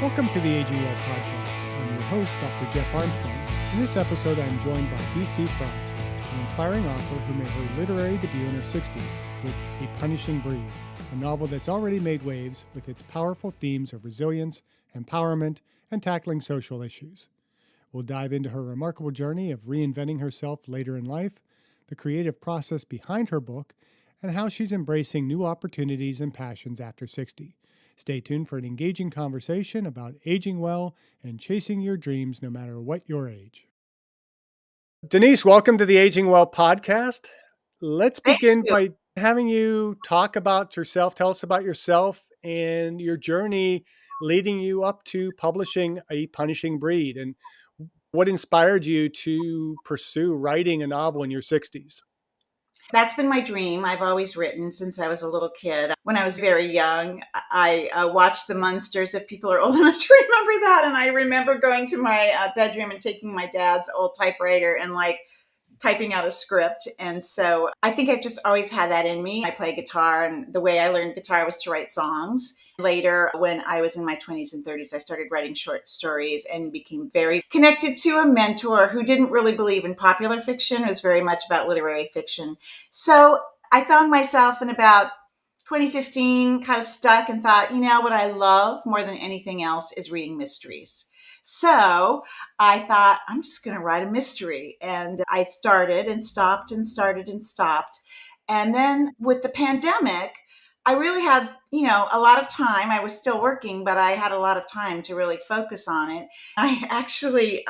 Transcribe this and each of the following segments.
Welcome to the Aging Well podcast. I'm your host, Dr. Jeff Armstrong. In this episode, I'm joined by B.C. Frost, an inspiring author who made her literary debut in her 60s with A Punishing Breed, a novel that's already made waves with its powerful themes of resilience, empowerment, and tackling social issues. We'll dive into her remarkable journey of reinventing herself later in life, the creative process behind her book, and how she's embracing new opportunities and passions after 60. Stay tuned for an engaging conversation about aging well and chasing your dreams no matter what your age. Denise, welcome to the Aging Well podcast. Let's begin by having you talk about yourself. Tell us about yourself and your journey leading you up to publishing A Punishing Breed, and what inspired you to pursue writing a novel in your 60s? That's been my dream. I've always written since I was a little kid. When I was very young, I watched the Munsters, if people are old enough to remember that. And I remember going to my bedroom and taking my dad's old typewriter and typing out a script. And so I think I've just always had that in me. I play guitar, and the way I learned guitar was to write songs. Later, when I was in my 20s and 30s, I started writing short stories and became very connected to a mentor who didn't really believe in popular fiction. It was very much about literary fiction. So I found myself in about 2015 kind of stuck and thought, what I love more than anything else is reading mysteries. So I thought, I'm just going to write a mystery. And I started and stopped and started and stopped. And then with the pandemic, I really had, a lot of time. I was still working, but I had a lot of time to really focus on it. I actually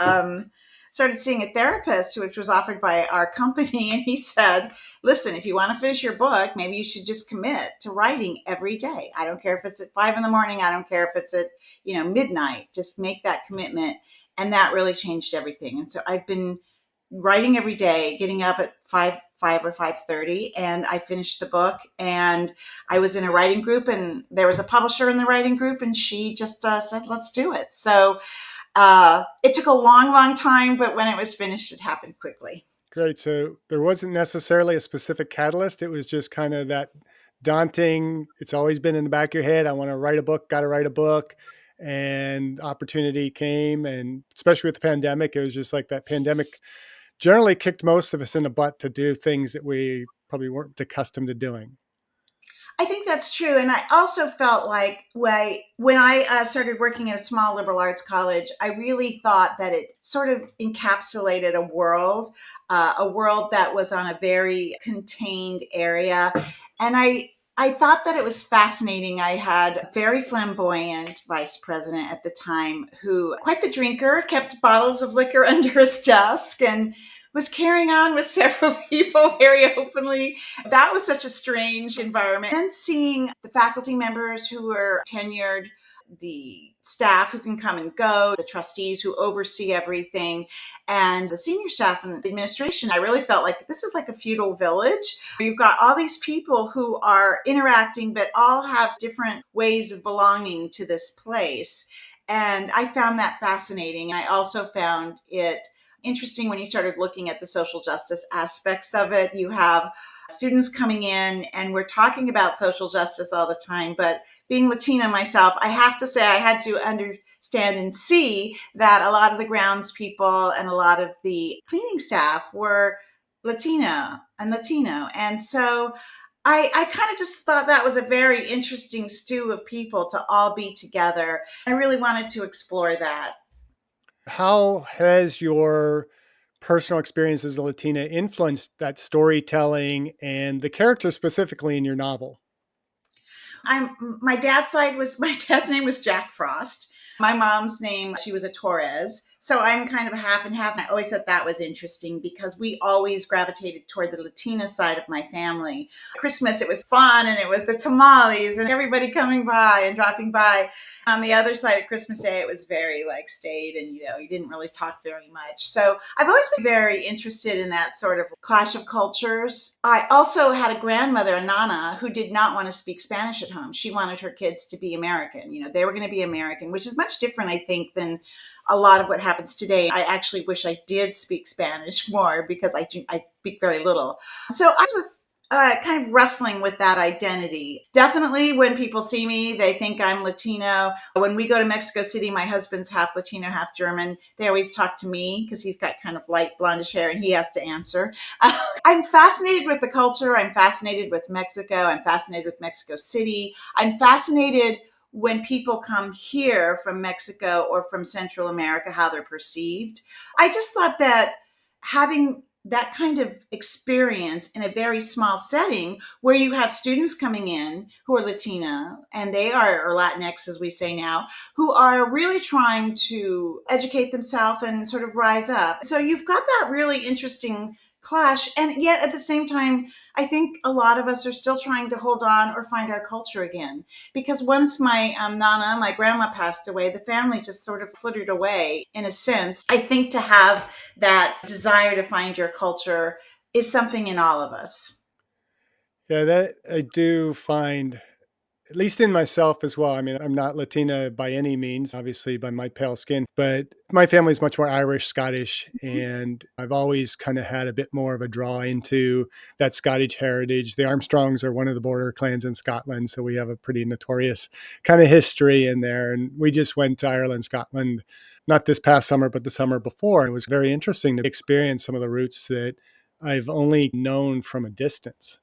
started seeing a therapist, which was offered by our company. And he said, listen, if you want to finish your book, maybe you should just commit to writing every day. I don't care if it's at 5 a.m. I don't care if it's at, midnight. Just make that commitment. And that really changed everything. And so I've been writing every day, getting up at 5 or 5:30, and I finished the book. And I was in a writing group, and there was a publisher in the writing group, and she just said, let's do it. So it took a long, long time, but when it was finished, it happened quickly. Great. So there wasn't necessarily a specific catalyst. It was just kind of that daunting, it's always been in the back of your head. I want to write a book, got to write a book. And opportunity came. And especially with the pandemic, it was just like that pandemic generally kicked most of us in the butt to do things that we probably weren't accustomed to doing. I think that's true. And I also felt like when I started working at a small liberal arts college, I really thought that it sort of encapsulated a world that was on a very contained area. And I thought that it was fascinating. I had a very flamboyant vice president at the time who, quite the drinker, kept bottles of liquor under his desk and was carrying on with several people very openly. That was such a strange environment. And seeing the faculty members who were tenured, the staff who can come and go, the trustees who oversee everything, and the senior staff and administration, I really felt like this is like a feudal village. You've got all these people who are interacting, but all have different ways of belonging to this place. And I found that fascinating. I also found it interesting when you started looking at the social justice aspects of it. You have students coming in, and we're talking about social justice all the time, but being Latina myself, I have to say I had to understand and see that a lot of the grounds people and a lot of the cleaning staff were Latino and Latino. And so I kind of just thought that was a very interesting stew of people to all be together. I really wanted to explore that. How has your personal experience as a Latina influenced that storytelling and the characters specifically in your novel? My dad's name was Jack Frost. My mom's name, she was a Torres. So I'm kind of a half and half. And I always thought that was interesting because we always gravitated toward the Latina side of my family. Christmas, it was fun, and it was the tamales and everybody coming by and dropping by. On the other side of Christmas Day, it was very staid, and you didn't really talk very much. So I've always been very interested in that sort of clash of cultures. I also had a grandmother, a Nana, who did not want to speak Spanish at home. She wanted her kids to be American. They were going to be American, which is much different, I think, than a lot of what happens today. I actually wish I did speak Spanish more because I speak very little. So I was kind of wrestling with that identity. Definitely when people see me, they think I'm Latino. When we go to Mexico City, my husband's half Latino, half German. They always talk to me because he's got kind of light blondish hair and he has to answer. I'm fascinated with the culture. I'm fascinated with Mexico. I'm fascinated with Mexico City. I'm fascinated when people come here from Mexico or from Central America, how they're perceived. I just thought that having that kind of experience in a very small setting where you have students coming in who are Latina and they are, or Latinx as we say now, who are really trying to educate themselves and sort of rise up. So you've got that really interesting clash. And yet at the same time, I think a lot of us are still trying to hold on or find our culture again. Because once my Nana, my grandma passed away, the family just sort of flittered away in a sense. I think to have that desire to find your culture is something in all of us. Yeah, that I do find, at least in myself as well. I mean, I'm not Latina by any means, obviously by my pale skin, but my family's much more Irish, Scottish, and I've always kind of had a bit more of a draw into that Scottish heritage. The Armstrongs are one of the border clans in Scotland, so we have a pretty notorious kind of history in there. And we just went to Ireland, Scotland, not this past summer, but the summer before. It was very interesting to experience some of the roots that I've only known from a distance.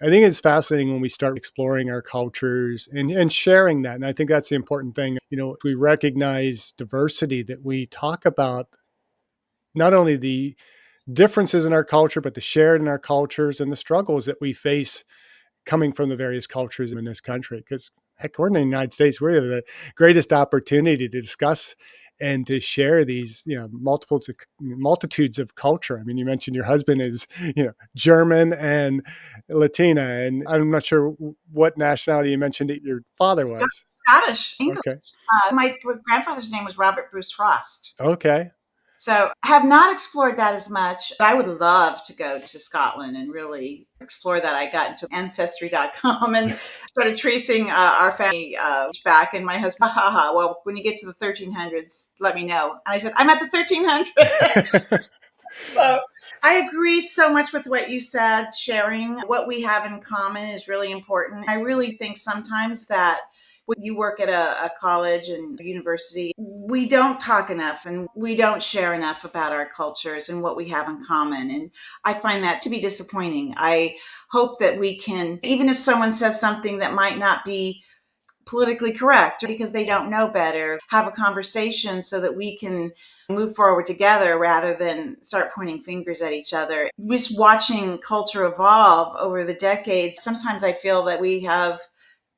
I think it's fascinating when we start exploring our cultures and sharing that. And I think that's the important thing. If we recognize diversity, that we talk about not only the differences in our culture, but the shared in our cultures and the struggles that we face coming from the various cultures in this country. Because heck, we're in the United States. We're the greatest opportunity to discuss and to share these, multitudes of culture. I mean, you mentioned your husband is, German and Latina, and I'm not sure what nationality you mentioned that your father was. Scottish, English. Okay. My grandfather's name was Robert Bruce Frost. Okay. So I have not explored that as much. I would love to go to Scotland and really explore that. I got into ancestry.com and started tracing our family back. And my husband, haha, well, when you get to the 1300s, let me know. And I said, I'm at the 1300s. So I agree so much with what you said. Sharing what we have in common is really important. I really think sometimes that when you work at a college and university, we don't talk enough and we don't share enough about our cultures and what we have in common. And I find that to be disappointing. I hope that we can, even if someone says something that might not be politically correct because they don't know better, have a conversation so that we can move forward together rather than start pointing fingers at each other. Just watching culture evolve over the decades, sometimes I feel that we have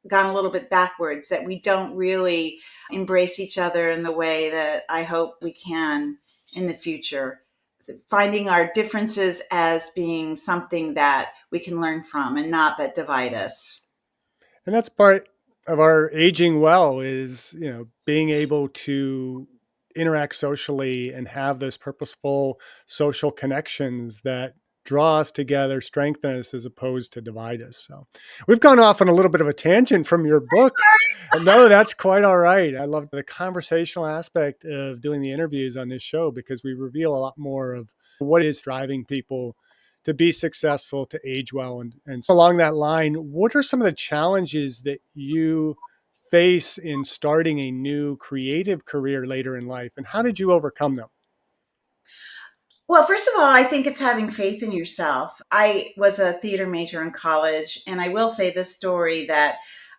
gone a little bit backwards, that we don't really embrace each other in the way that I hope we can in the future. So finding our differences as being something that we can learn from and not that divide us. And that's part of our aging well is, being able to interact socially and have those purposeful social connections that draw us together, strengthen us as opposed to divide us. So we've gone off on a little bit of a tangent from your book. No, that's quite all right. I love the conversational aspect of doing the interviews on this show because we reveal a lot more of what is driving people to be successful, to age well. And so along that line, what are some of the challenges that you face in starting a new creative career later in life? And how did you overcome them? Well, first of all, I think it's having faith in yourself. I was a theater major in college, and I will say this story that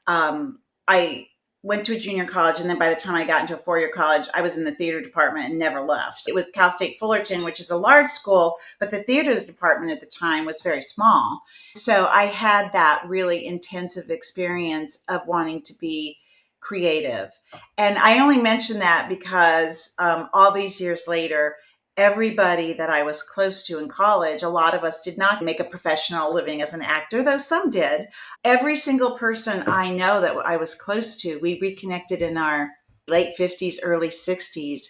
I went to a junior college, and then by the time I got into a four-year college, I was in the theater department and never left. It was Cal State Fullerton, which is a large school, but the theater department at the time was very small. So I had that really intensive experience of wanting to be creative. And I only mention that because all these years later, everybody that I was close to in college, a lot of us did not make a professional living as an actor, though some did. Every single person I know that I was close to, we reconnected in our late 50s, early 60s,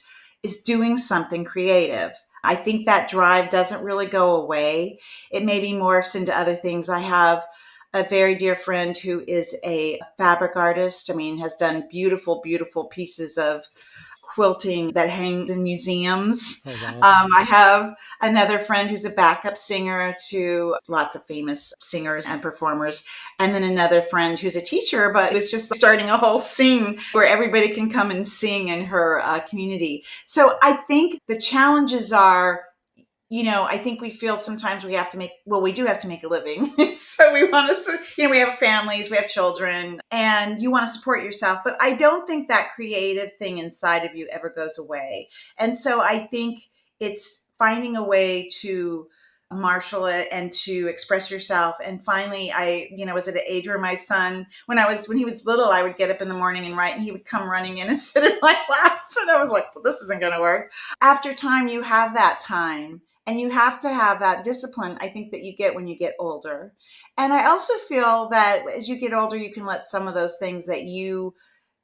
is doing something creative. I think that drive doesn't really go away. It maybe morphs into other things. I have a very dear friend who is a fabric artist. I mean, has done beautiful, beautiful pieces of quilting that hangs in museums. Oh, wow. I have another friend who's a backup singer to lots of famous singers and performers. And then another friend who's a teacher, but was just starting a whole sing where everybody can come and sing in her community. So I think the challenges are, I think we feel sometimes we do have to make a living. So we want to, we have families, we have children, and you want to support yourself. But I don't think that creative thing inside of you ever goes away. And so I think it's finding a way to marshal it and to express yourself. And finally, I was at an age where my son, when he was little, I would get up in the morning and write, and he would come running in and sit in my lap. And I was like, well, this isn't going to work. After time, you have that time. And you have to have that discipline, I think, that you get when you get older. And I also feel that as you get older, you can let some of those things that you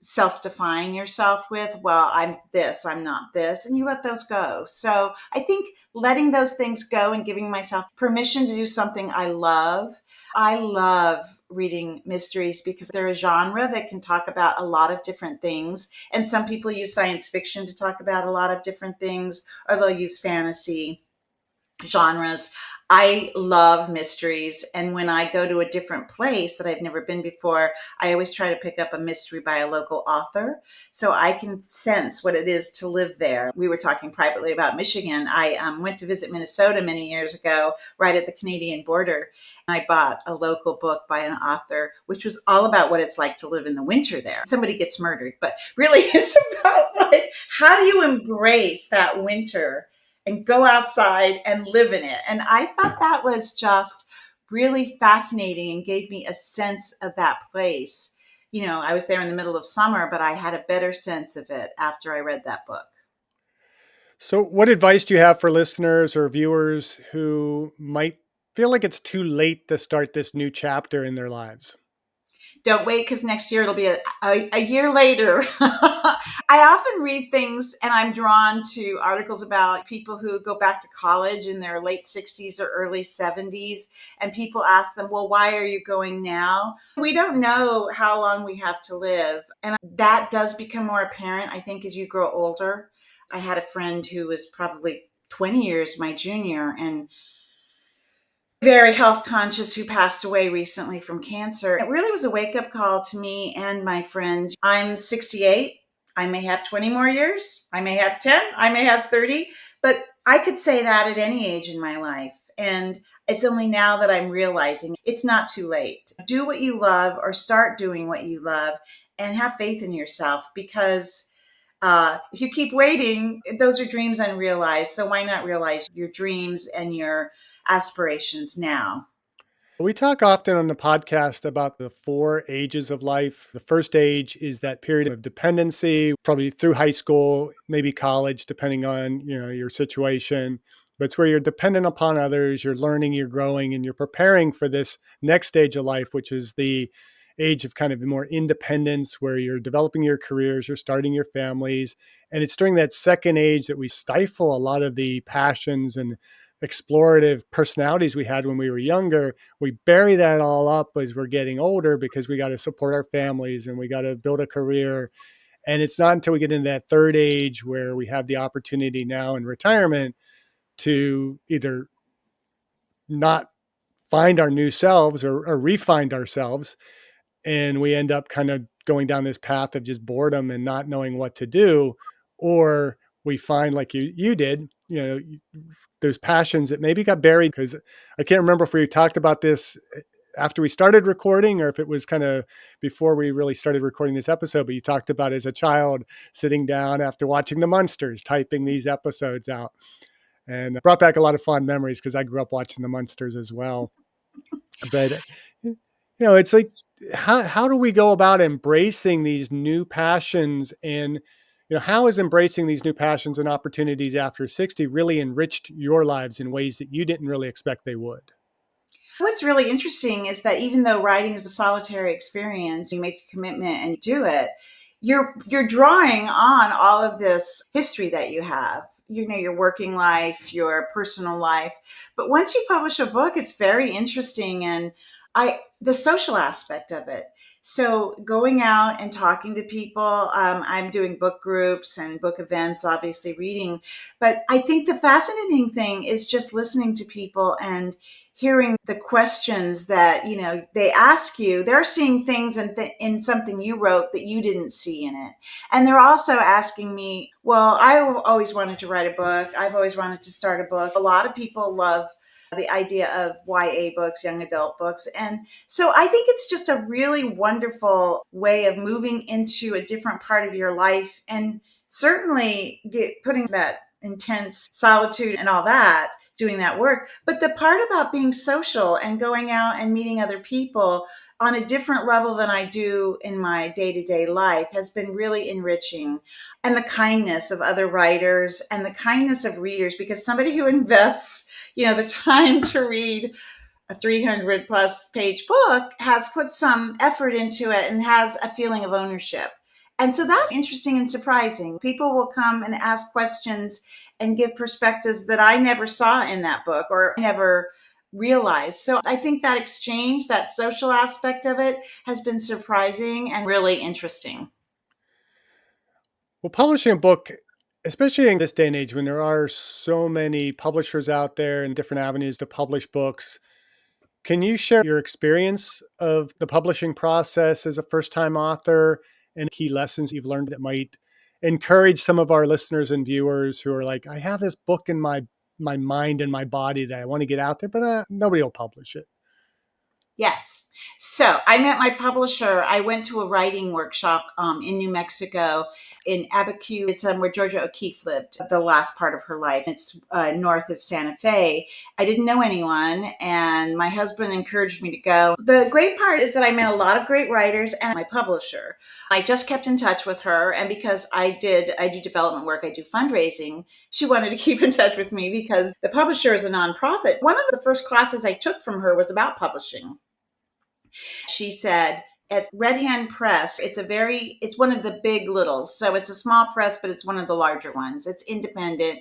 self-define yourself with, well, I'm this, I'm not this, and you let those go. So I think letting those things go and giving myself permission to do something I love. I love reading mysteries because they're a genre that can talk about a lot of different things. And some people use science fiction to talk about a lot of different things, or they'll use fantasy genres. I love mysteries. And when I go to a different place that I've never been before, I always try to pick up a mystery by a local author so I can sense what it is to live there. We were talking privately about Michigan. I went to visit Minnesota many years ago, right at the Canadian border. And I bought a local book by an author, which was all about what it's like to live in the winter there. Somebody gets murdered, but really it's about how do you embrace that winter and go outside and live in it. And I thought that was just really fascinating and gave me a sense of that place. I was there in the middle of summer, but I had a better sense of it after I read that book. So, what advice do you have for listeners or viewers who might feel like it's too late to start this new chapter in their lives? Don't wait, because next year it'll be a year later. I often read things and I'm drawn to articles about people who go back to college in their late 60s or early 70s. And people ask them, well, why are you going now? We don't know how long we have to live. And that does become more apparent, I think, as you grow older. I had a friend who was probably 20 years my junior and very health conscious, who passed away recently from cancer. It really was a wake up call to me and my friends. I'm 68. I may have 20 more years. I may have 10. I may have 30, but I could say that at any age in my life. And it's only now that I'm realizing it's not too late. Do what you love, or start doing what you love, and have faith in yourself, because if you keep waiting, those are dreams unrealized. So why not realize your dreams and your aspirations now? We talk often on the podcast about the 4 ages of life. The first age is that period of dependency, probably through high school, maybe college, depending on, your situation. But it's where you're dependent upon others, you're learning, you're growing, and you're preparing for this next stage of life, which is the age of kind of more independence, where you're developing your careers, you're starting your families. And it's during that second age that we stifle a lot of the passions and explorative personalities we had when we were younger. We bury that all up as we're getting older because we got to support our families and we got to build a career. And it's not until we get into that third age where we have the opportunity now in retirement to either not find our new selves or re-find ourselves. And we end up kind of going down this path of just boredom and not knowing what to do. Or we find, like you did, those passions that maybe got buried. Because I can't remember if we talked about this after we started recording or if it was kind of before we really started recording this episode, but you talked about as a child sitting down after watching the Munsters, typing these episodes out, and brought back a lot of fond memories because I grew up watching the Munsters as well. But it's like, how do we go about embracing these new passions, and how is embracing these new passions and opportunities after 60 really enriched your lives in ways that you didn't really expect they would? What's really interesting is that even though writing is a solitary experience, you make a commitment and you do it, you're drawing on all of this history that you have, your working life, your personal life. But once you publish a book, it's very interesting. And the social aspect of it. So going out and talking to people, I'm doing book groups and book events, obviously reading. But I think the fascinating thing is just listening to people and hearing the questions that, they ask you. They're seeing things in something you wrote that you didn't see in it. And they're also asking me, well, I've always wanted to write a book. I've always wanted to start a book. A lot of people love the idea of YA books, young adult books. And so I think it's just a really wonderful way of moving into a different part of your life, and certainly putting that intense solitude and all that, doing that work. But the part about being social and going out and meeting other people on a different level than I do in my day-to-day life has been really enriching. And the kindness of other writers and the kindness of readers, because somebody who invests the time to read a 300 plus page book has put some effort into it and has a feeling of ownership. And so that's interesting and surprising. People will come and ask questions and give perspectives that I never saw in that book or never realized. So I think that exchange, that social aspect of it, has been surprising and really interesting. Well, publishing a book, especially in this day and age when there are so many publishers out there and different avenues to publish books, can you share your experience of the publishing process as a first time author and key lessons you've learned that might encourage some of our listeners and viewers who are like, I have this book in my mind and my body that I want to get out there, but nobody will publish it. Yes. So I met my publisher. I went to a writing workshop in New Mexico, in Abiquiu. It's where Georgia O'Keeffe lived the last part of her life. It's north of Santa Fe. I didn't know anyone, and my husband encouraged me to go. The great part is that I met a lot of great writers and my publisher. I just kept in touch with her, and because I do development work, I do fundraising, she wanted to keep in touch with me because the publisher is a nonprofit. One of the first classes I took from her was about publishing. She said, at Red Hand Press, it's one of the big littles. So it's a small press, but it's one of the larger ones. It's independent.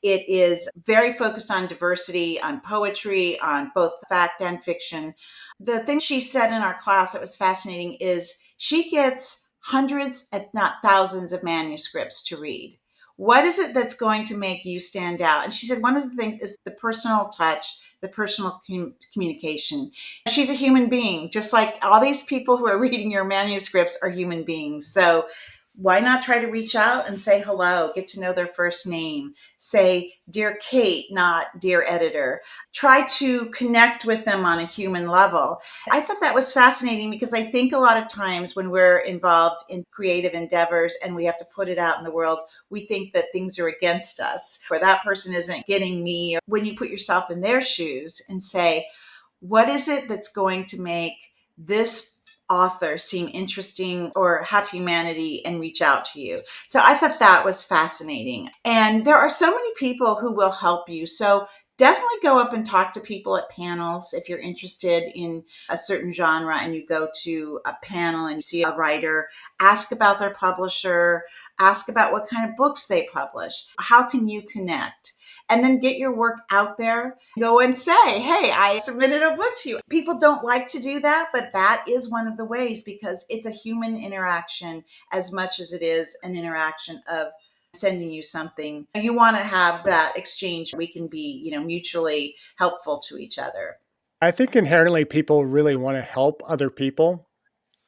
It is very focused on diversity, on poetry, on both fact and fiction. The thing she said in our class that was fascinating is she gets hundreds, if not thousands, of manuscripts to read. What is it that's going to make you stand out? And she said one of the things is the personal touch, the personal communication. She's a human being, just like all these people who are reading your manuscripts are human beings. So why not try to reach out and say hello, get to know their first name, say, Dear Kate, not Dear Editor. Try to connect with them on a human level. I thought that was fascinating because I think a lot of times when we're involved in creative endeavors and we have to put it out in the world, we think that things are against us, or that person isn't getting me. When you put yourself in their shoes and say, what is it that's going to make this author seem interesting or have humanity and reach out to you? So I thought that was fascinating. And there are so many people who will help you. So definitely go up and talk to people at panels. If you're interested in a certain genre and you go to a panel and you see a writer, ask about their publisher, ask about what kind of books they publish. How can you connect? And then get your work out there. Go and say, hey, I submitted a book to you. People don't like to do that, but that is one of the ways because it's a human interaction as much as it is an interaction of sending you something. You want to have that exchange. We can be, mutually helpful to each other. I think inherently people really want to help other people.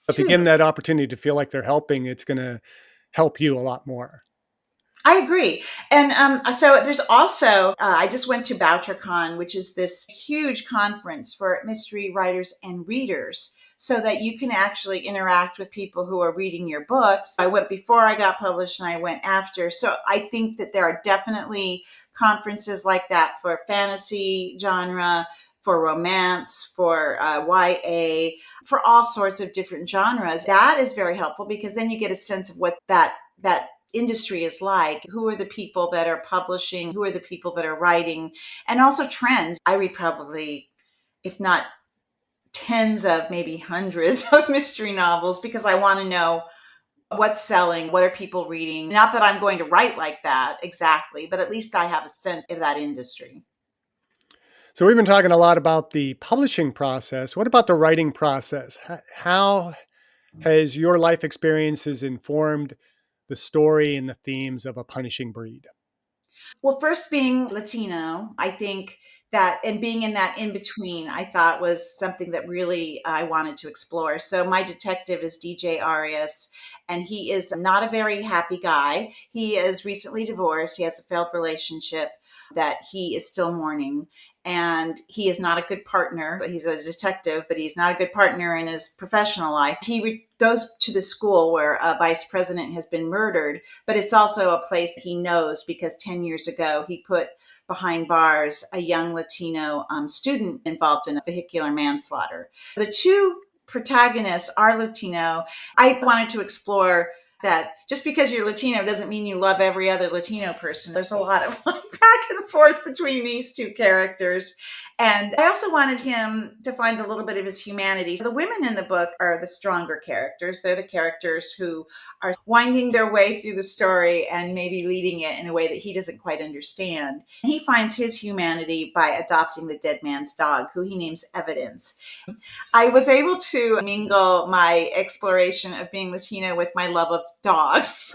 If you give them that opportunity to feel like they're helping, it's going to help you a lot more. I agree. And so there's also, I just went to BoucherCon, which is this huge conference for mystery writers and readers so that you can actually interact with people who are reading your books. I went before I got published and I went after. So I think that there are definitely conferences like that for fantasy genre, for romance, for YA, for all sorts of different genres. That is very helpful because then you get a sense of what that industry is like. Who are the people that are publishing? Who are the people that are writing? And also trends. I read probably, if not tens of maybe hundreds of mystery novels because I want to know what's selling, what are people reading. Not that I'm going to write like that exactly, but at least I have a sense of that industry. So we've been talking a lot about the publishing process. What about the writing process? How has your life experiences informed the story and the themes of A Punishing Breed? Well, first being Latino, I think that, and being in that in between, I thought was something that really I wanted to explore. So my detective is DJ Arias, and he is not a very happy guy. He is recently divorced. He has a failed relationship that he is still mourning. And he is not a good partner. He's a detective, but he's not a good partner in his professional life. Goes to the school where a vice president has been murdered, but it's also a place that he knows because 10 years ago he put behind bars a young Latino student involved in a vehicular manslaughter. The two protagonists are Latino. I wanted to explore that just because you're Latino doesn't mean you love every other Latino person. There's a lot of back and forth between these two characters. And I also wanted him to find a little bit of his humanity. The women in the book are the stronger characters. They're the characters who are winding their way through the story and maybe leading it in a way that he doesn't quite understand. He finds his humanity by adopting the dead man's dog, who he names Evidence. I was able to mingle my exploration of being Latino with my love of dogs.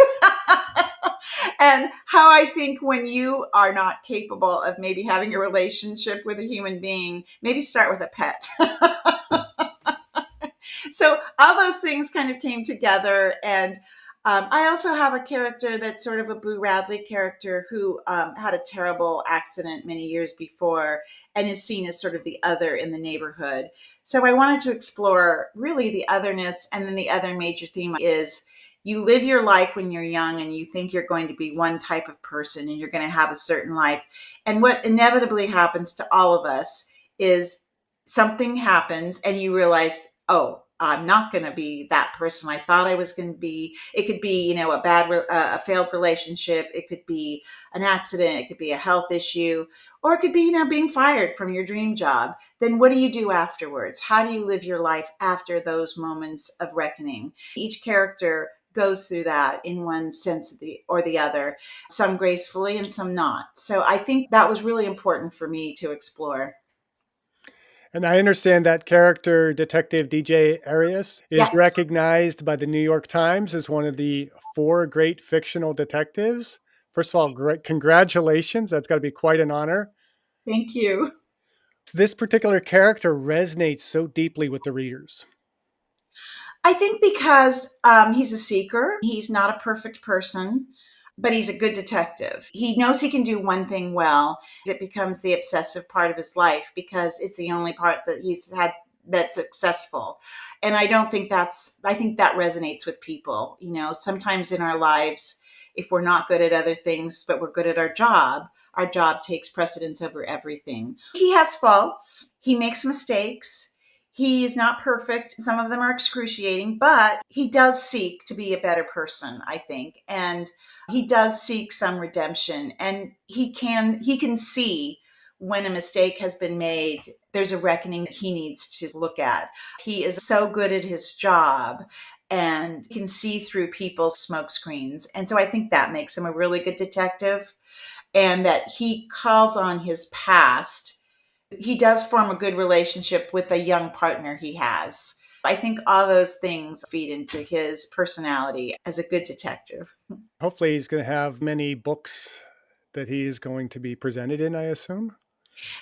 And how I think when you are not capable of maybe having a relationship with a human being, maybe start with a pet. So all those things kind of came together. And I also have a character that's sort of a Boo Radley character who had a terrible accident many years before and is seen as sort of the other in the neighborhood. So I wanted to explore really the otherness. And then the other major theme is you live your life when you're young and you think you're going to be one type of person and you're going to have a certain life. And what inevitably happens to all of us is something happens and you realize, oh, I'm not going to be that person I thought I was going to be. It could be, a failed relationship. It could be an accident. It could be a health issue, or it could be, being fired from your dream job. Then what do you do afterwards? How do you live your life after those moments of reckoning? Each character goes through that in one sense or the other, some gracefully and some not. So I think that was really important for me to explore. And I understand that character, Detective DJ Arias, is Yeah, recognized by the New York Times as one of the four great fictional detectives. First of all, great congratulations. That's got to be quite an honor. thank you. This particular character resonates so deeply with the readers. I think because he's a seeker, he's not a perfect person, but he's a good detective. He knows he can do one thing well. It becomes the obsessive part of his life because it's the only part that he's had that's successful. And I think that resonates with people. Sometimes in our lives, if we're not good at other things, but we're good at our job takes precedence over everything. He has faults, he makes mistakes. He is not perfect. Some of them are excruciating, but he does seek to be a better person, I think. And he does seek some redemption, and he can see when a mistake has been made. There's a reckoning that he needs to look at. He is so good at his job and can see through people's smoke screens. And so I think that makes him a really good detective, and that he calls on his past. He does form a good relationship with a young partner he has. I think all those things feed into his personality as a good detective. Hopefully, he's going to have many books that he is going to be presented in, I assume.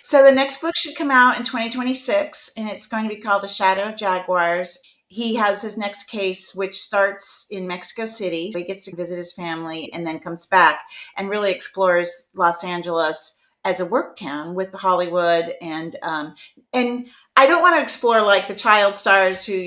So the next book should come out in 2026, and it's going to be called The Shadow of Jaguars. He has his next case, which starts in Mexico City. He gets to visit his family and then comes back and really explores Los Angeles as a work town with Hollywood. And I don't want to explore like the child stars who,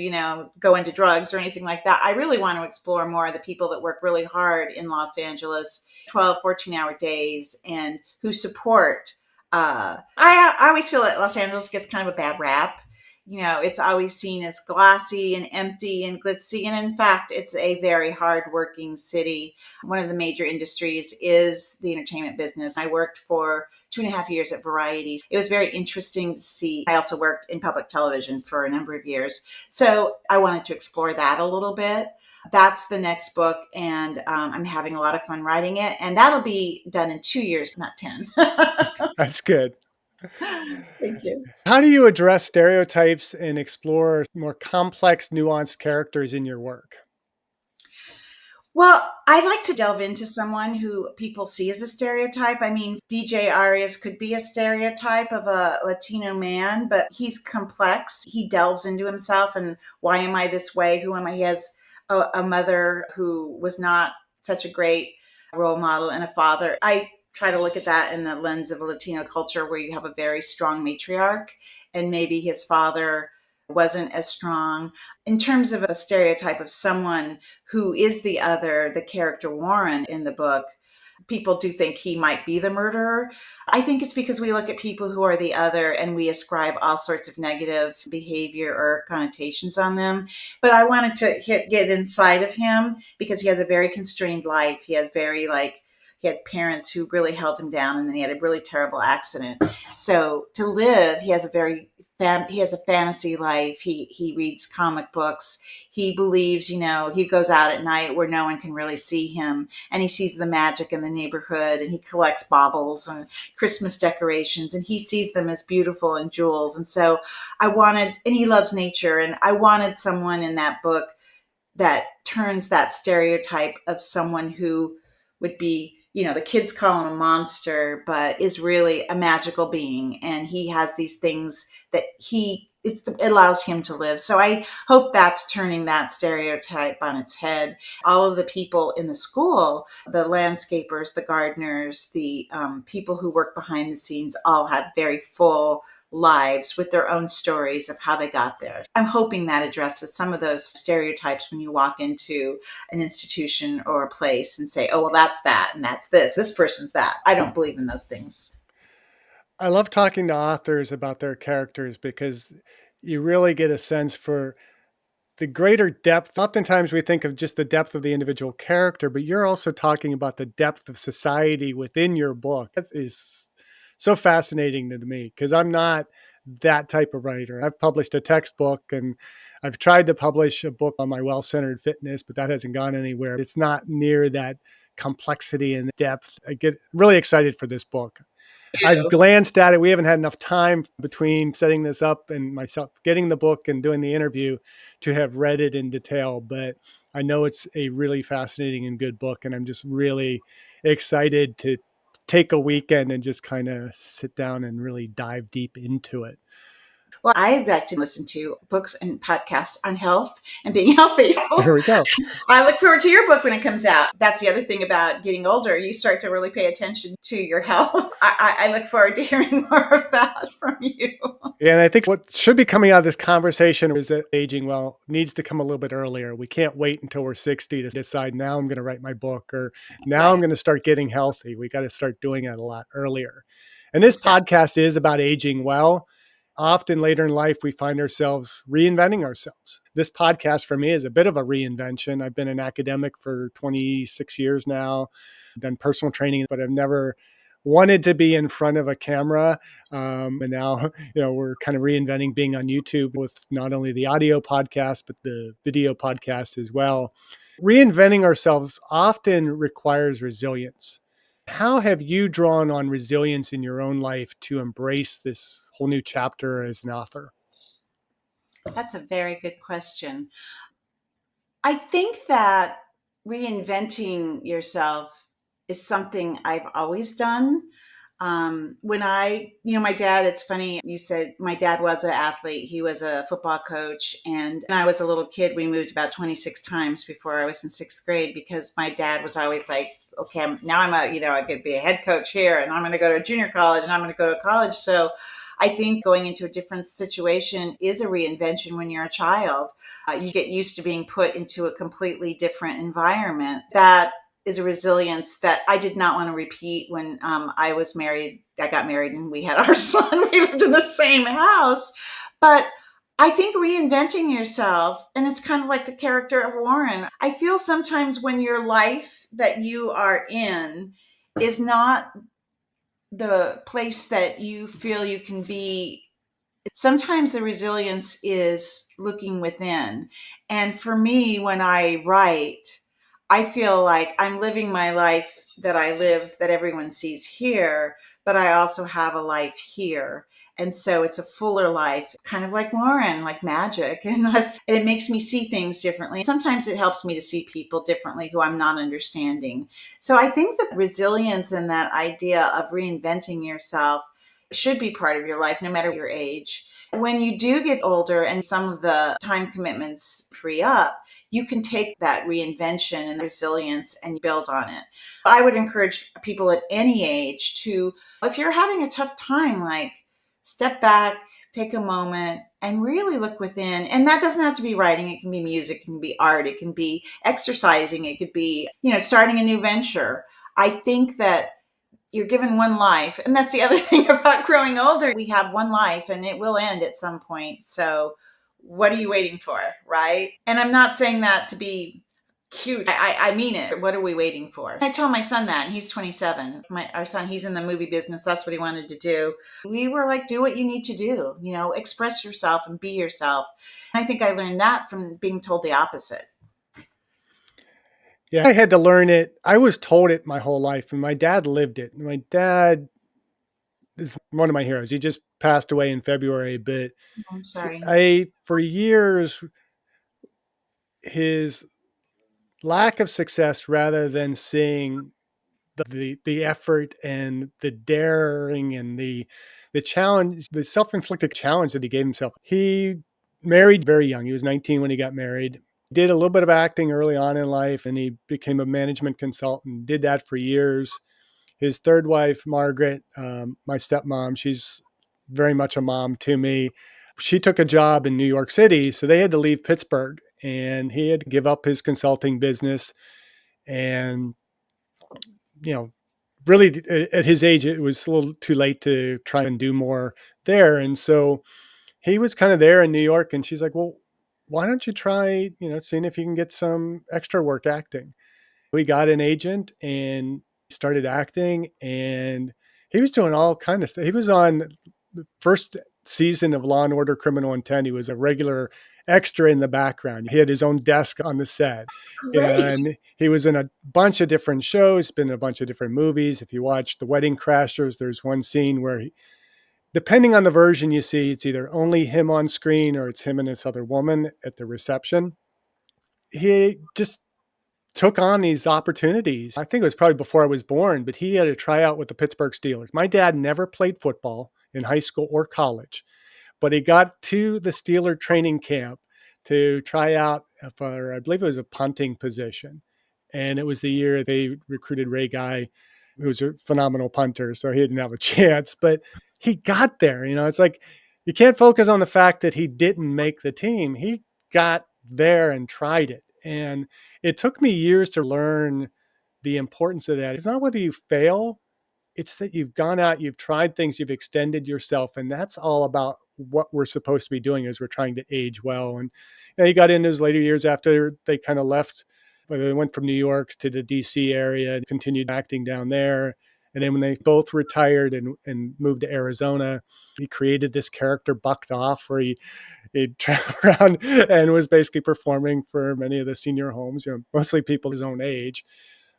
go into drugs or anything like that. I really want to explore more of the people that work really hard in Los Angeles, 12, 14-hour days, and who support. I always feel that Los Angeles gets kind of a bad rap. It's always seen as glossy and empty and glitzy. And in fact, it's a very hardworking city. One of the major industries is the entertainment business. I worked for 2.5 years at Variety. It was very interesting to see. I also worked in public television for a number of years. So I wanted to explore that a little bit. That's the next book. And I'm having a lot of fun writing it. And that'll be done in 2 years, not 10. That's good. Thank you. How do you address stereotypes and explore more complex, nuanced characters in your work? Well, I like to delve into someone who people see as a stereotype. I mean, DJ Arias could be a stereotype of a Latino man, but he's complex. He delves into himself and why am I this way? Who am I? He has a mother who was not such a great role model and a father. I try to look at that in the lens of a Latino culture where you have a very strong matriarch and maybe his father wasn't as strong. In terms of a stereotype of someone who is the other, the character Warren in the book, people do think he might be the murderer. I think it's because we look at people who are the other and we ascribe all sorts of negative behavior or connotations on them. But I wanted to get inside of him because he has a very constrained life. He has he had parents who really held him down and then he had a really terrible accident. So to live, he has a fantasy life. He reads comic books. He believes, he goes out at night where no one can really see him, and he sees the magic in the neighborhood, and he collects baubles and Christmas decorations, and he sees them as beautiful and jewels. And so and he loves nature, and I wanted someone in that book that turns that stereotype of someone who would be, the kids call him a monster, but is really a magical being. And he has these things that it allows him to live. So I hope that's turning that stereotype on its head. All of the people in the school, the landscapers, the gardeners, the people who work behind the scenes, all had very full lives with their own stories of how they got there. I'm hoping that addresses some of those stereotypes when you walk into an institution or a place and say, oh, well, that's that, and that's this person's that. I don't believe in those things. I love talking to authors about their characters because you really get a sense for the greater depth. Oftentimes we think of just the depth of the individual character, but you're also talking about the depth of society within your book. That is so fascinating to me because I'm not that type of writer. I've published a textbook and I've tried to publish a book on my well-centered fitness, but that hasn't gone anywhere. It's not near that complexity and depth. I get really excited for this book. I've glanced at it. We haven't had enough time between setting this up and myself getting the book and doing the interview to have read it in detail. But I know it's a really fascinating and good book. And I'm just really excited to take a weekend and just kind of sit down and really dive deep into it. Well, I like to listen to books and podcasts on health and being healthy. So There we go. I look forward to your book when it comes out. That's the other thing about getting older. You start to really pay attention to your health. I look forward to hearing more of that from you. Yeah, and I think what should be coming out of this conversation is that aging well needs to come a little bit earlier. We can't wait until we're 60 to decide now I'm going to write my book or now I'm Right. going to start getting healthy. We got to start doing it a lot earlier. And this Exactly. podcast is about aging well. Often later in life, we find ourselves reinventing ourselves. This podcast for me is a bit of a reinvention. I've been an academic for 26 years now, done personal training, but I've never wanted to be in front of a camera. And now, we're kind of reinventing being on YouTube with not only the audio podcast, but the video podcast as well. Reinventing ourselves often requires resilience. How have you drawn on resilience in your own life to embrace this whole new chapter as an author? That's a very good question. I think that reinventing yourself is something I've always done. My dad, it's funny, you said my dad was an athlete. He was a football coach. And when I was a little kid, we moved about 26 times before I was in sixth grade because my dad was always like, okay, I could be a head coach here and I'm going to go to a junior college and I'm going to go to college. So I think going into a different situation is a reinvention when you're a child. You get used to being put into a completely different environment. That is a resilience that I did not want to repeat when I was married. I got married and we had our son. We lived in the same house. But I think reinventing yourself, and it's kind of like the character of Warren. I feel sometimes when your life that you are in is not the place that you feel you can be, sometimes the resilience is looking within. And for me, when I write, I feel like I'm living my life that I live that everyone sees here, but I also have a life here. And so it's a fuller life, kind of like Lauren, like magic. And it makes me see things differently. Sometimes it helps me to see people differently who I'm not understanding. So I think that resilience and that idea of reinventing yourself should be part of your life, no matter your age. When you do get older and some of the time commitments free up, you can take that reinvention and resilience and build on it. I would encourage people at any age to, if you're having a tough time, like step back, take a moment, and really look within. And that doesn't have to be writing. It can be music, it can be art, it can be exercising, it could be, starting a new venture. I think that you're given one life. And that's the other thing about growing older. We have one life and it will end at some point. So what are you waiting for? Right. And I'm not saying that to be cute. I mean it. What are we waiting for? I tell my son that, and he's 27. Our son, he's in the movie business. That's what he wanted to do. We were like, do what you need to do, express yourself and be yourself. And I think I learned that from being told the opposite. Yeah, I had to learn it. I was told it my whole life, and my dad lived it. My dad is one of my heroes. He just passed away in February, but I'm sorry. for years, his lack of success rather than seeing the effort and the daring and the challenge, the self-inflicted challenge that he gave himself. He married very young. He was 19 when he got married. Did a little bit of acting early on in life, and he became a management consultant. Did that for years. His third wife, Margaret, my stepmom, she's very much a mom to me. She took a job in New York City, so they had to leave Pittsburgh, and he had to give up his consulting business. And really at his age, it was a little too late to try and do more there. And so he was kind of there in New York, and she's like, well, why don't you try, seeing if you can get some extra work acting? We got an agent and started acting, and he was doing all kind of stuff. He was on the first season of Law and Order Criminal Intent. He was a regular extra in the background. He had his own desk on the set, Great. and he was in a bunch of different shows, been in a bunch of different movies. If you watch The Wedding Crashers, there's one scene where depending on the version you see, it's either only him on screen or it's him and this other woman at the reception. He just took on these opportunities. I think it was probably before I was born, but he had a tryout with the Pittsburgh Steelers. My dad never played football in high school or college, but he got to the Steeler training camp to try out for, I believe it was a punting position. And it was the year they recruited Ray Guy, who was a phenomenal punter. So he didn't have a chance, but he got there. It's like you can't focus on the fact that he didn't make the team. He got there and tried it. And it took me years to learn the importance of that. It's not whether you fail, it's that you've gone out, you've tried things, you've extended yourself. And that's all about what we're supposed to be doing as we're trying to age well. And he got into his later years after they kind of left, they went from New York to the DC area and continued acting down there. And then when they both retired and moved to Arizona, he created this character Bucked Off, where he'd travel around and was basically performing for many of the senior homes, mostly people his own age.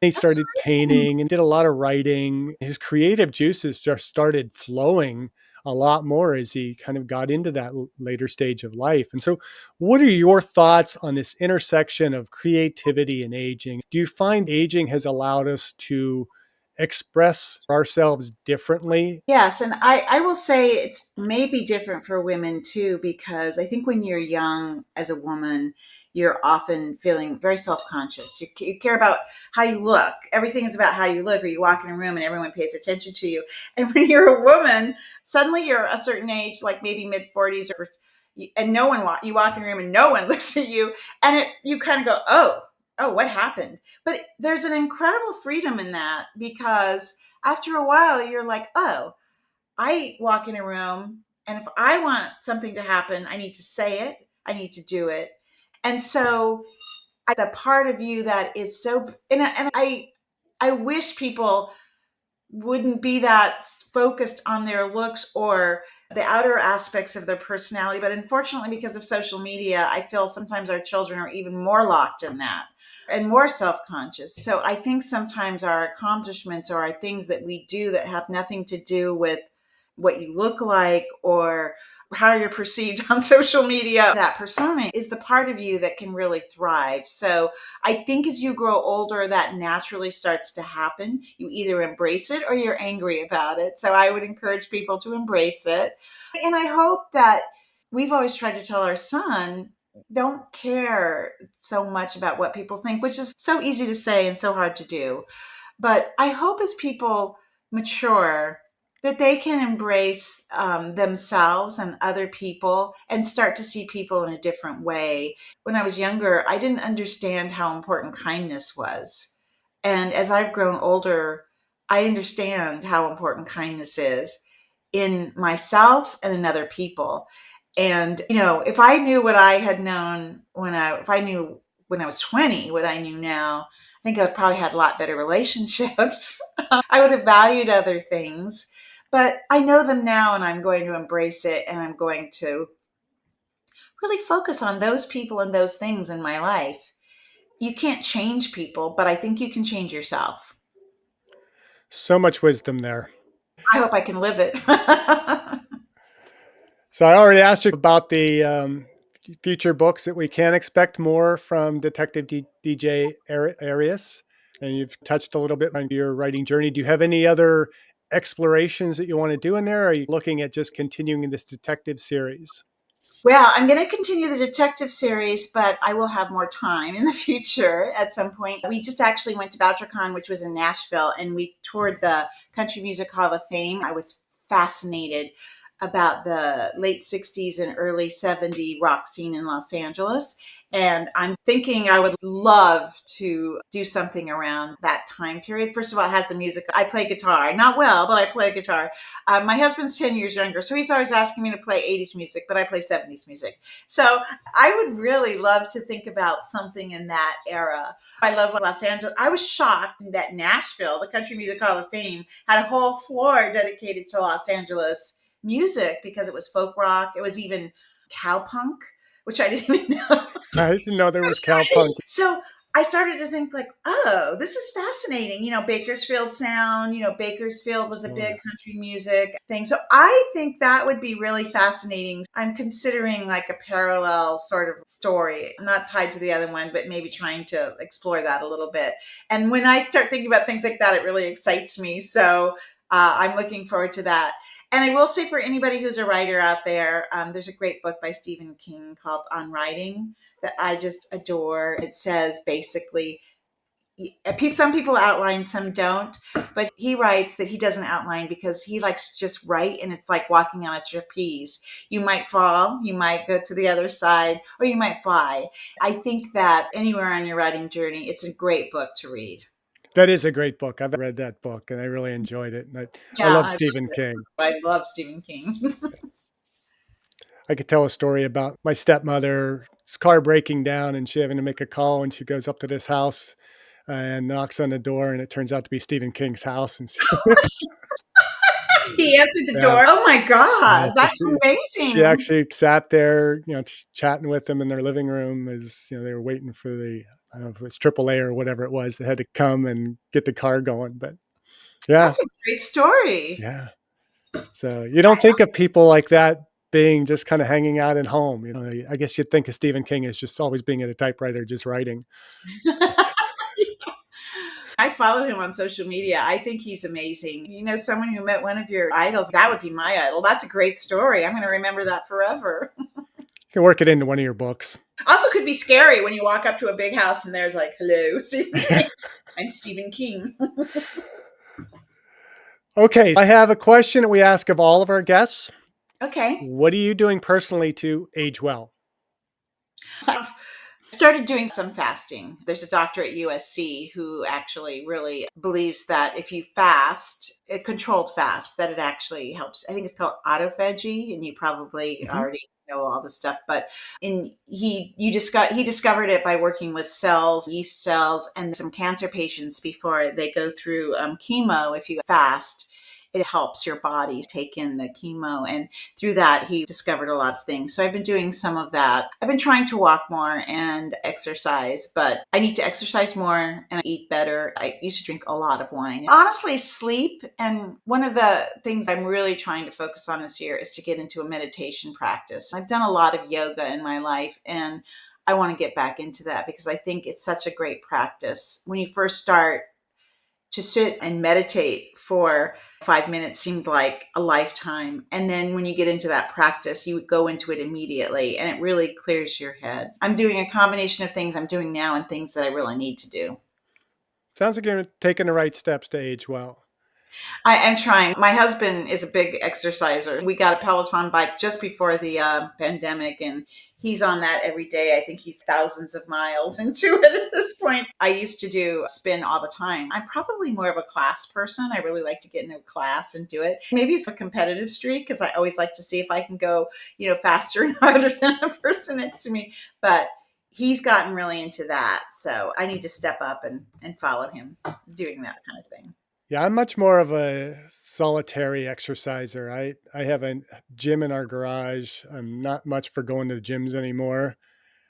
He That's started painting and did a lot of writing. His creative juices just started flowing a lot more as he kind of got into that later stage of life. And so, what are your thoughts on this intersection of creativity and aging? Do you find aging has allowed us to express ourselves differently? Yes, and I will say it's maybe different for women too, because I think when you're young as a woman, you're often feeling very self-conscious. You care about how you look. Everything is about how you look, or you walk in a room and everyone pays attention to you. And when you're a woman, suddenly you're a certain age, like maybe mid-40s, and no one you walk in a room and no one looks at you, and you kind of go, oh, what happened? But there's an incredible freedom in that, because after a while, you're like, oh, I walk in a room, and if I want something to happen, I need to say it, I need to do it. And so the part of you that is so, and I wish people wouldn't be that focused on their looks or the outer aspects of their personality. But unfortunately, because of social media, I feel sometimes our children are even more locked in that and more self-conscious. So I think sometimes our accomplishments or our things that we do that have nothing to do with what you look like or how you're perceived on social media, that persona is the part of you that can really thrive. So I think as you grow older, that naturally starts to happen. You either embrace it or you're angry about it. So I would encourage people to embrace it. And I hope that we've always tried to tell our son, don't care so much about what people think, which is so easy to say and so hard to do. But I hope as people mature, that they can embrace themselves and other people and start to see people in a different way. When I was younger, I didn't understand how important kindness was. And as I've grown older, I understand how important kindness is in myself and in other people. And, if I knew what I had known if I knew when I was 20, what I knew now, I think I would probably had a lot better relationships. I would have valued other things, but I know them now and I'm going to embrace it and I'm going to really focus on those people and those things in my life. You can't change people, but I think you can change yourself. So much wisdom there. I hope I can live it. So I already asked you about the future books that we can expect more from Detective DJ Arias, and you've touched a little bit on your writing journey. Do you have any other explorations that you want to do in there? Or are you looking at just continuing this detective series? Well, I'm going to continue the detective series, but I will have more time in the future at some point. We just actually went to BoucherCon, which was in Nashville, and we toured the Country Music Hall of Fame. I was fascinated about the late 60s and early 70s rock scene in Los Angeles. And I'm thinking I would love to do something around that time period. First of all, it has the music. I play guitar, not well, but I play guitar. My husband's 10 years younger, so he's always asking me to play 80s music, but I play 70s music. So I would really love to think about something in that era. I love Los Angeles. I was shocked that Nashville, the Country Music Hall of Fame, had a whole floor dedicated to Los Angeles music because it was folk rock. It was even cowpunk, which I didn't even know. I didn't know there was cowpunk. So I started to think like, oh, this is fascinating. Bakersfield sound, Bakersfield was a Oh, big yeah. country music thing. So I think that would be really fascinating. I'm considering like a parallel sort of story, not tied to the other one, but maybe trying to explore that a little bit. And when I start thinking about things like that, it really excites me. So I'm looking forward to that. And I will say for anybody who's a writer out there, there's a great book by Stephen King called On Writing that I just adore. It says basically, some people outline, some don't, but he writes that he doesn't outline because he likes to just write, and it's like walking on a trapeze. You might fall, you might go to the other side, or you might fly. I think that anywhere on your writing journey, it's a great book to read. That is a great book. I've read that book and I really enjoyed it. And I Yeah, love I love Stephen it. King. I love Stephen King. I could tell a story about my stepmother's car breaking down and she having to make a call, and she goes up to this house and knocks on the door, and it turns out to be Stephen King's house. And He answered the yeah, door. Oh my yeah. God, So that's she amazing. actually sat there, chatting with them in their living room as they were waiting for the, I don't know if it was AAA or whatever it was, that had to come and get the car going. But yeah, That's a great story. yeah. So you don't think of people like that being just kind of hanging out at home. I guess you'd think of Stephen King as just always being at a typewriter, just writing. I follow him on social media. I think he's amazing. Someone who met one of your idols, that would be my idol. That's a great story. I'm going to remember that forever. You can work it into one of your books. Also, could be scary when you walk up to a big house and there's like, hello, Stephen King. I'm Stephen King. Okay, I have a question that we ask of all of our guests. Okay. What are you doing personally to age well? I've started doing some fasting. There's a doctor at USC who actually really believes that if you fast, a controlled fast, that it actually helps. I think it's called autophagy, and you probably Mhm. already know all this stuff. But he discovered it by working with cells, yeast cells, and some cancer patients before they go through chemo. If you fast, it helps your body take in the chemo. And through that, he discovered a lot of things. So I've been doing some of that. I've been trying to walk more and exercise, but I need to exercise more and eat better. I used to drink a lot of wine. Honestly, sleep. And one of the things I'm really trying to focus on this year is to get into a meditation practice. I've done a lot of yoga in my life, and I want to get back into that because I think it's such a great practice. When you first start, to sit and meditate for 5 minutes seemed like a lifetime. And then when you get into that practice, you go into it immediately and it really clears your head. I'm doing a combination of things I'm doing now and things that I really need to do. Sounds like you're taking the right steps to age well. I am trying. My husband is a big exerciser. We got a Peloton bike just before the pandemic, and he's on that every day. I think he's thousands of miles into it at this point. I used to do spin all the time. I'm probably more of a class person. I really like to get into a class and do it. Maybe it's a competitive streak because I always like to see if I can go, faster and harder than the person next to me. But he's gotten really into that. So I need to step up and follow him doing that kind of thing. Yeah, I'm much more of a solitary exerciser. I have a gym in our garage. I'm not much for going to the gyms anymore.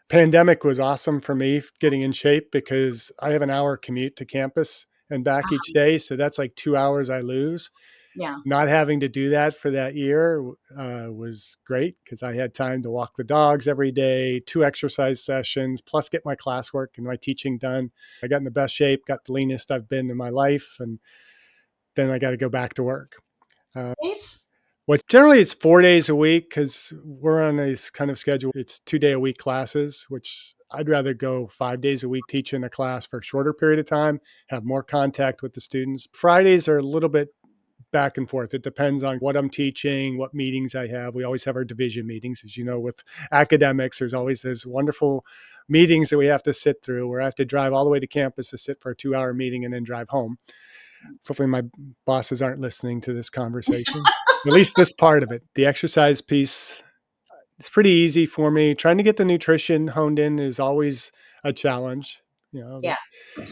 Pandemic was awesome for me getting in shape because I have an hour commute to campus and back each day. So that's like 2 hours I lose. Yeah. Not having to do that for that year was great because I had time to walk the dogs every day, 2 exercise sessions, plus get my classwork and my teaching done. I got in the best shape, got the leanest I've been in my life. And then I got to go back to work. Nice. Well, generally it's 4 days a week because we're on this kind of schedule. It's 2 day a week classes, which I'd rather go 5 days a week teaching a class for a shorter period of time, have more contact with the students. Fridays are a little bit back and forth. It depends on what I'm teaching, what meetings I have. We always have our division meetings. As you know, with academics, there's always those wonderful meetings that we have to sit through where I have to drive all the way to campus to sit for a 2 hour meeting and then drive home. Hopefully my bosses aren't listening to this conversation, at least this part of it. The exercise piece, it's pretty easy for me. Trying to get the nutrition honed in is always a challenge. Yeah.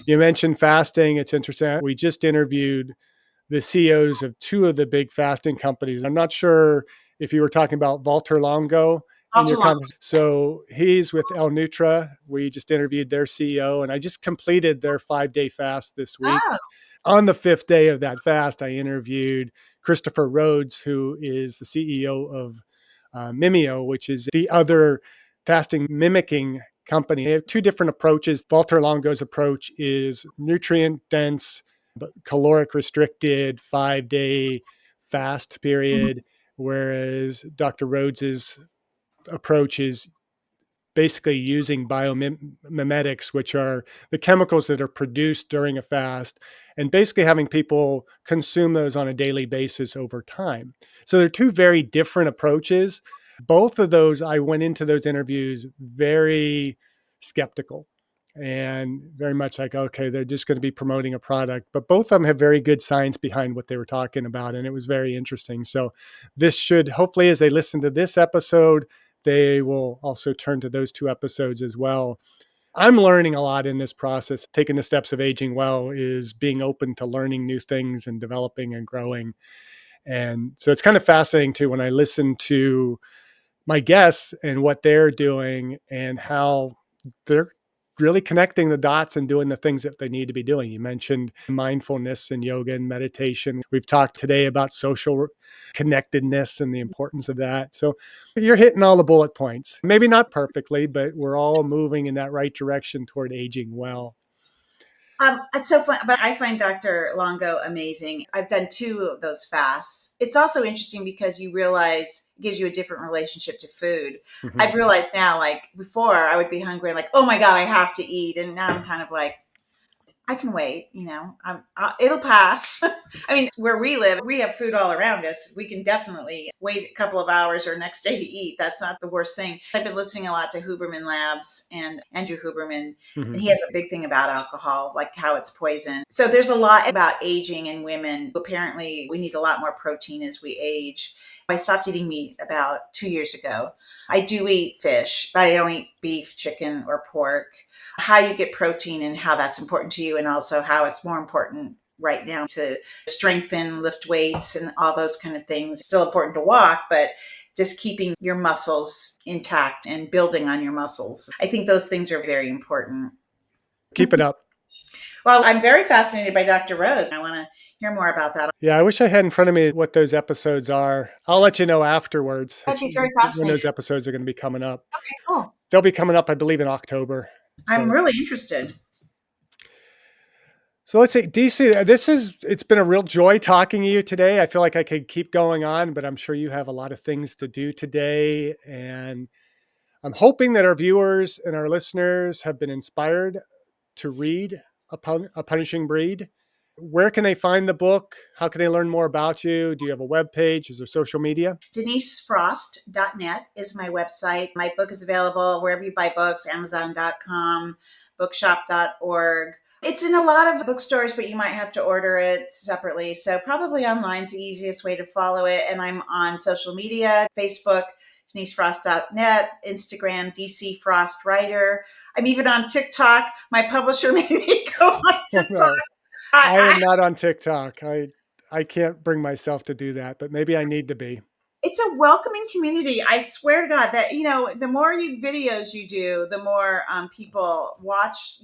You mentioned fasting. It's interesting. We just interviewed the CEOs of two of the big fasting companies. I'm not sure if you were talking about Walter Longo in Not your too long. conversation. So he's with El Nutra. We just interviewed their CEO, and I just completed their 5 day fast this week. Oh, On the fifth day of that fast, I interviewed Christopher Rhodes, who is the CEO of Mimeo, which is the other fasting mimicking company. They have two different approaches. Walter Longo's approach is nutrient dense, but caloric restricted 5 day fast mhm. period, whereas Dr. Rhodes's approach is basically using biomimetics, which are the chemicals that are produced during a fast, and basically having people consume those on a daily basis over time. So they're two very different approaches. Both of those, I went into those interviews very skeptical and very much like, okay, they're just going to be promoting a product. But both of them have very good science behind what they were talking about. And it was very interesting. So this should hopefully, as they listen to this episode, they will also turn to those two episodes as well. I'm learning a lot in this process. Taking the steps of aging well is being open to learning new things and developing and growing. And so it's kind of fascinating too when I listen to my guests and what they're doing and how they're really connecting the dots and doing the things that they need to be doing. You mentioned mindfulness and yoga and meditation. We've talked today about social connectedness and the importance of that. So you're hitting all the bullet points. Maybe not perfectly, but we're all moving in that right direction toward aging well. It's so fun, but I find Dr. Longo amazing. I've done 2 of those fasts. It's also interesting because you realize it gives you a different relationship to food. Mm-hmm. I've realized now, like before, I would be hungry and like, oh my God, I have to eat. And now I'm kind of like, I can wait, it'll pass. I mean, where we live, we have food all around us. We can definitely wait a couple of hours or next day to eat. That's not the worst thing. I've been listening a lot to Huberman Labs and Andrew Huberman, Mm-hmm. and he has a big thing about alcohol, like how it's poison. So there's a lot about aging in women. Apparently, we need a lot more protein as we age. I stopped eating meat about 2 years ago. I do eat fish, but I don't eat beef, chicken, or pork. How you get protein and how that's important to you, and also how it's more important right now to strengthen, lift weights, and all those kind of things. It's still important to walk, but just keeping your muscles intact and building on your muscles. I think those things are very important. Keep it up. Well, I'm very fascinated by Dr. Rhodes. I want to hear more about that. Yeah, I wish I had in front of me what those episodes are. I'll let you know afterwards That'd be very when those fascinating. episodes are going to be coming up. Okay, cool. They'll be coming up, I believe, in October. I'm really interested. So let's see, DC, it's been a real joy talking to you today. I feel like I could keep going on, but I'm sure you have a lot of things to do today. And I'm hoping that our viewers and our listeners have been inspired to read A Punishing Breed. Where can they find the book? How can they learn more about you? Do you have a web page? Is there social media? DeniseFrost.net is my website. My book is available wherever you buy books, Amazon.com, bookshop.org. It's in a lot of bookstores, but you might have to order it separately. So probably online is the easiest way to follow it. And I'm on social media, Facebook, DeniseFrost.net, Instagram, DC Frost Writer. I'm even on TikTok. My publisher made me go on TikTok. No, I am not on TikTok. I can't bring myself to do that, but maybe I need to be. It's a welcoming community. I swear to God that, the more videos you do, the more people watch,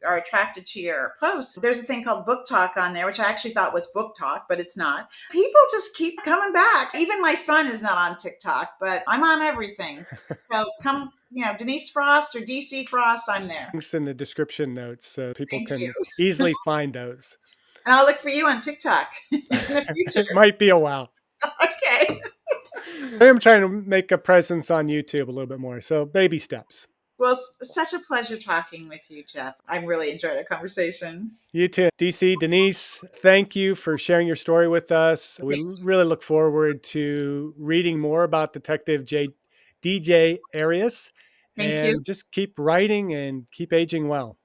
are attracted to your posts. There's a thing called Book Talk on there, which I actually thought was Book Talk, but it's not. People just keep coming back. Even my son is not on TikTok, but I'm on everything. So come, Denise Frost or DC Frost, I'm there. Links in the description notes so people can easily find those. And I'll look for you on TikTok in the future. It might be a while. Okay. I am trying to make a presence on YouTube a little bit more. So baby steps. Well, it's such a pleasure talking with you, Jeff. I really enjoyed our conversation. You too. DC, Denise, thank you for sharing your story with us. We really look forward to reading more about Detective DJ Arias. Thank you. Just keep writing and keep aging well.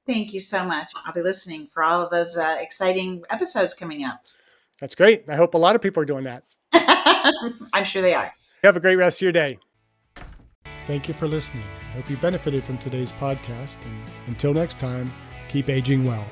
Thank you so much. I'll be listening for all of those exciting episodes coming up. That's great. I hope a lot of people are doing that. I'm sure they are. Have a great rest of your day. Thank you for listening. I hope you benefited from today's podcast. And until next time, keep aging well.